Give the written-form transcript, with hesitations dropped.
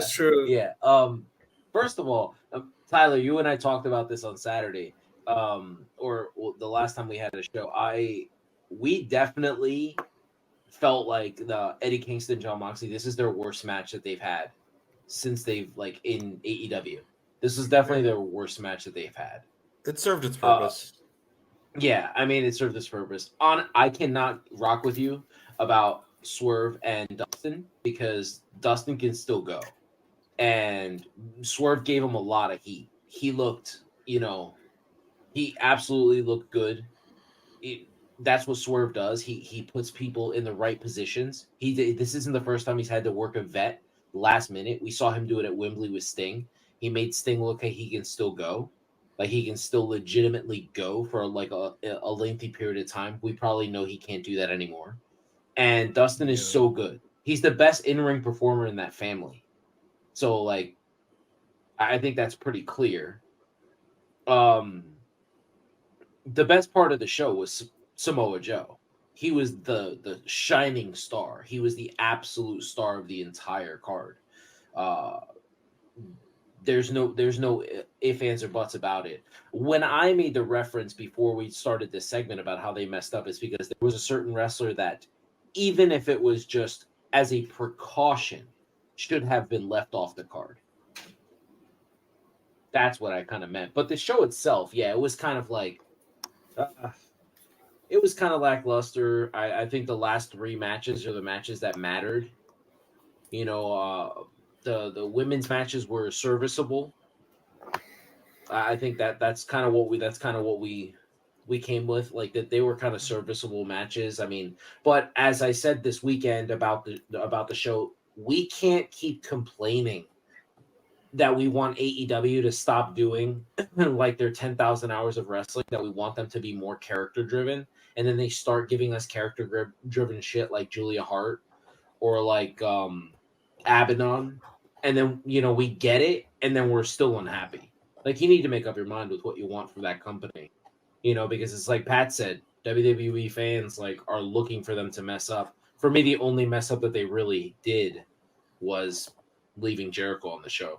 That's true. Yeah. First of all, Tyler, you and I talked about this on Saturday, or the last time we had a show. We definitely felt like the Eddie Kingston, John Moxley. This is their worst match that they've had since they've like in AEW. This is definitely their worst match that they've had. It served its Uh, purpose. yeah, I mean it served its purpose. I cannot rock with you about Swerve and Dustin because Dustin can still go. And Swerve gave him a lot of heat. He looked, he absolutely looked good. That's what Swerve does. He puts people in the right positions. This isn't the first time he's had to work a vet last minute. We saw him do it at Wembley with Sting. He made Sting look like he can still go, like he can still legitimately go for like a lengthy period of time. We probably know he can't do that anymore. And Dustin is so good. He's the best in-ring performer in that family. So like I think that's pretty clear. The best part of the show was Samoa Joe. He was the shining star. He was the absolute star of the entire card. Uh, there's no if ands or buts about it. When I made the reference before we started this segment about how they messed up, it's because there was a certain wrestler that, even if it was just as a precaution, should have been left off the card. That's what I kind of meant. But the show itself, yeah, it was kind of like it was kind of lackluster. I think the last three matches are the matches that mattered. The women's matches were serviceable. I think that's kind of what we came with, like that they were kind of serviceable matches. I mean, but as I said this weekend about the show, we can't keep complaining that we want AEW to stop doing like their 10,000 hours of wrestling, that we want them to be more character driven. And then they start giving us character driven shit like Julia Hart or like Abaddon. And then, we get it. And then we're still unhappy. Like, you need to make up your mind with what you want from that company, because it's like Pat said, WWE fans like are looking for them to mess up. For me, the only mess up that they really did was leaving Jericho on the show.